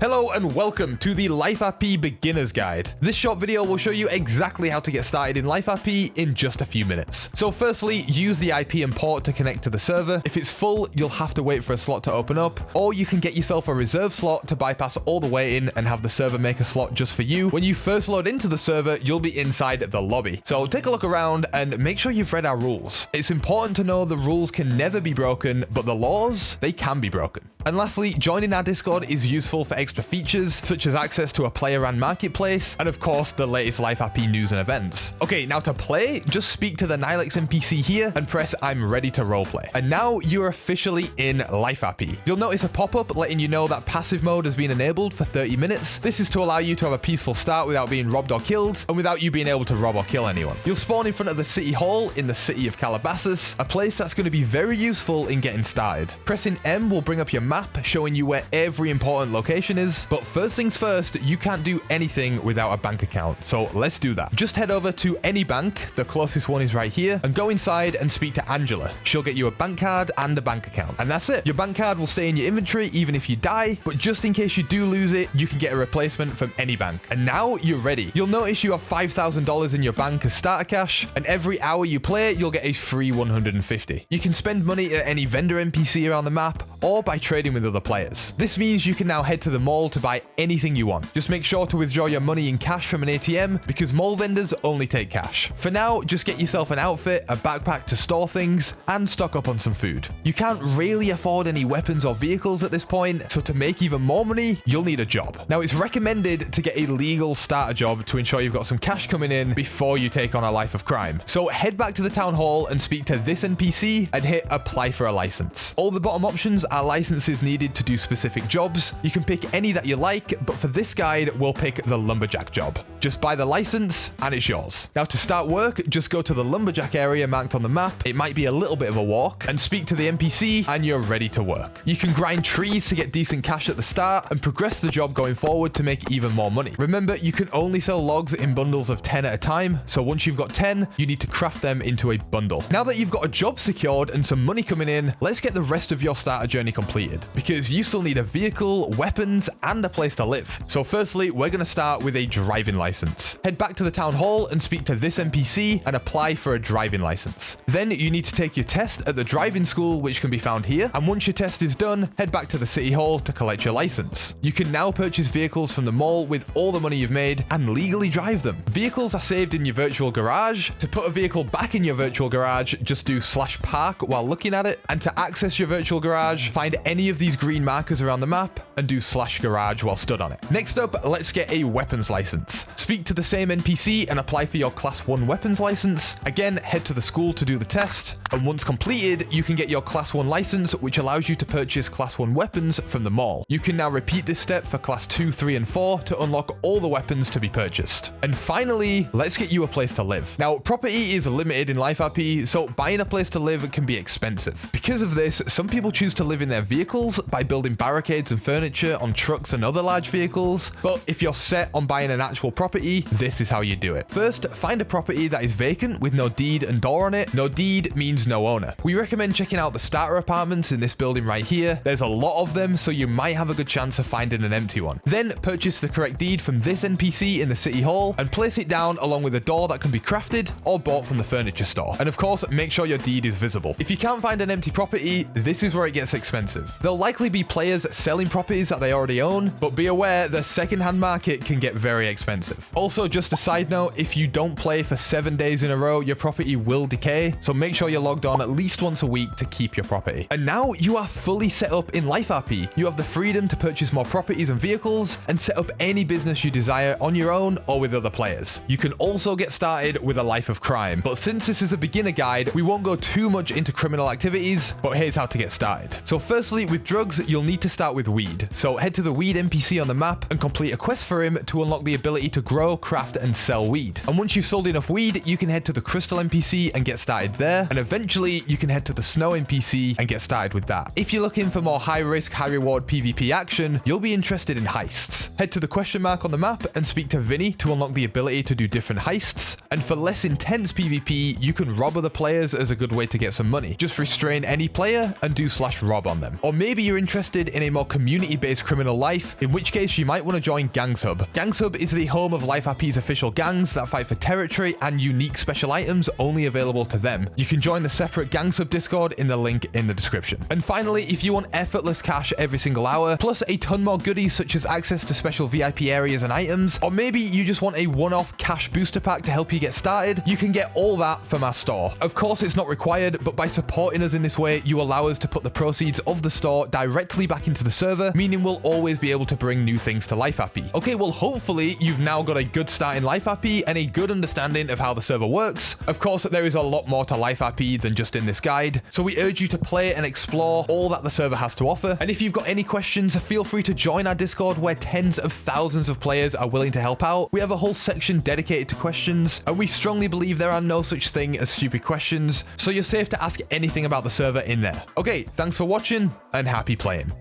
Hello and welcome to the Life RP Beginner's Guide. This short video will show you exactly how to get started in Life RP in just a few minutes. So firstly, use the IP and port to connect to the server. If it's full, you'll have to wait for a slot to open up, or you can get yourself a reserve slot to bypass all the waiting and have the server make a slot just for you. When you first load into the server, you'll be inside the lobby. So take a look around and make sure you've read our rules. It's important to know the rules can never be broken, but the laws, they can be broken. And lastly, joining our Discord is useful for extra features, such as access to a player-run marketplace, and of course, the latest Life RP news and events. Okay, now to play, just speak to the Nylex NPC here and press I'm ready to roleplay. And now you're officially in Life RP. You'll notice a pop-up letting you know that passive mode has been enabled for 30 minutes. This is to allow you to have a peaceful start without being robbed or killed, and without you being able to rob or kill anyone. You'll spawn in front of the City Hall in the city of Calabasas, a place that's going to be very useful in getting started. Pressing M will bring up your map, showing you where every important location is. But first things first, you can't do anything without a bank account, so let's do that. Just head over to any bank, the closest one is right here, and go inside and speak to Angela. She'll get you a bank card and a bank account. And that's it. Your bank card will stay in your inventory even if you die, but just in case you do lose it, you can get a replacement from any bank. And now you're ready. You'll notice you have $5,000 in your bank as starter cash, and every hour you play, you'll get a free 150. You can spend money at any vendor NPC around the map, or by trading with other players. This means you can now head to the mall to buy anything you want. Just make sure to withdraw your money in cash from an ATM because mall vendors only take cash. For now, just get yourself an outfit, a backpack to store things, and stock up on some food. You can't really afford any weapons or vehicles at this point, so to make even more money, you'll need a job. Now, it's recommended to get a legal starter job to ensure you've got some cash coming in before you take on a life of crime. So head back to the town hall and speak to this NPC and hit apply for a license. All the bottom options are licenses needed to do specific jobs. You can pick any that you like, but for this guide, we'll pick the lumberjack job. Just buy the license and it's yours. Now to start work, just go to the lumberjack area marked on the map. It might be a little bit of a walk, and speak to the NPC and you're ready to work. You can grind trees to get decent cash at the start and progress the job going forward to make even more money. Remember, you can only sell logs in bundles of 10 at a time, so once you've got 10, you need to craft them into a bundle. Now that you've got a job secured and some money coming in, let's get the rest of your starter journey completed, because you still need a vehicle, weapons, and a place to live. So firstly, we're going to start with a driving license. Head back to the town hall and speak to this NPC and apply for a driving license. Then you need to take your test at the driving school, which can be found here. And once your test is done, head back to the city hall to collect your license. You can now purchase vehicles from the mall with all the money you've made and legally drive them. Vehicles are saved in your virtual garage. To put a vehicle back in your virtual garage, just do /park while looking at it. And to access your virtual garage, find any of these green markers around the map and do /garage while stood on it. Next up, let's get a weapons license. Speak to the same NPC and apply for your class 1 weapons license. Again, head to the school to do the test, and once completed, you can get your class 1 license, which allows you to purchase class 1 weapons from the mall. You can now repeat this step for class 2, 3, and 4 to unlock all the weapons to be purchased. And finally, let's get you a place to live. Now, property is limited in Life RP, so buying a place to live can be expensive. Because of this, some people choose to live in their vehicles by building barricades and furniture on trucks and other large vehicles. But if you're set on buying an actual property, this is how you do it. First, find a property that is vacant with no deed and door on it. No deed means no owner. We recommend checking out the starter apartments in this building right here. There's a lot of them, so you might have a good chance of finding an empty one. Then purchase the correct deed from this NPC in the city hall and place it down along with a door that can be crafted or bought from the furniture store. And of course, make sure your deed is visible. If you can't find an empty property, this is where it gets expensive. There'll likely be players selling properties that they already own, but be aware the secondhand market can get very expensive. Also, just a side note, if you don't play for 7 days in a row, your property will decay, so make sure you're logged on at least once a week to keep your property. And now you are fully set up in Life RP. You have the freedom to purchase more properties and vehicles and set up any business you desire on your own or with other players. You can also get started with a life of crime, but since this is a beginner guide, we won't go too much into criminal activities, but here's how to get started. So firstly, with drugs, you'll need to start with weed. So head to the weed NPC on the map and complete a quest for him to unlock the ability to grow, craft, and sell weed. And once you've sold enough weed, you can head to the crystal NPC and get started there. And eventually, you can head to the snow NPC and get started with that. If you're looking for more high risk, high reward PvP action, you'll be interested in Heists. Head to the question mark on the map and speak to Vinny to unlock the ability to do different heists. And for less intense PvP, you can rob other players as a good way to get some money. Just restrain any player and do /rob on them. Or maybe you're interested in a more community-based criminal life, in which case you might want to join Gangs Hub. Gangs Hub is the home of Life RP's official gangs that fight for territory and unique special items only available to them. You can join the separate Gangs Hub Discord in the link in the description. And finally, if you want effortless cash every single hour, plus a ton more goodies such as access to special VIP areas and items, or maybe you just want a one-off cash booster pack to help you get started, you can get all that from our store. Of course, it's not required, but by supporting us in this way, you allow us to put the proceeds of the store directly back into the server, meaning we'll always be able to bring new things to Life RP. Okay, well, hopefully you've now got a good start in Life RP and a good understanding of how the server works. Of course, there is a lot more to Life RP than just in this guide, so we urge you to play and explore all that the server has to offer. And if you've got any questions, feel free to join our Discord where tens of thousands of players are willing to help out. We have a whole section dedicated to questions, and we strongly believe there are no such thing as stupid questions, so you're safe to ask anything about the server in there. Okay, thanks for watching and happy playing.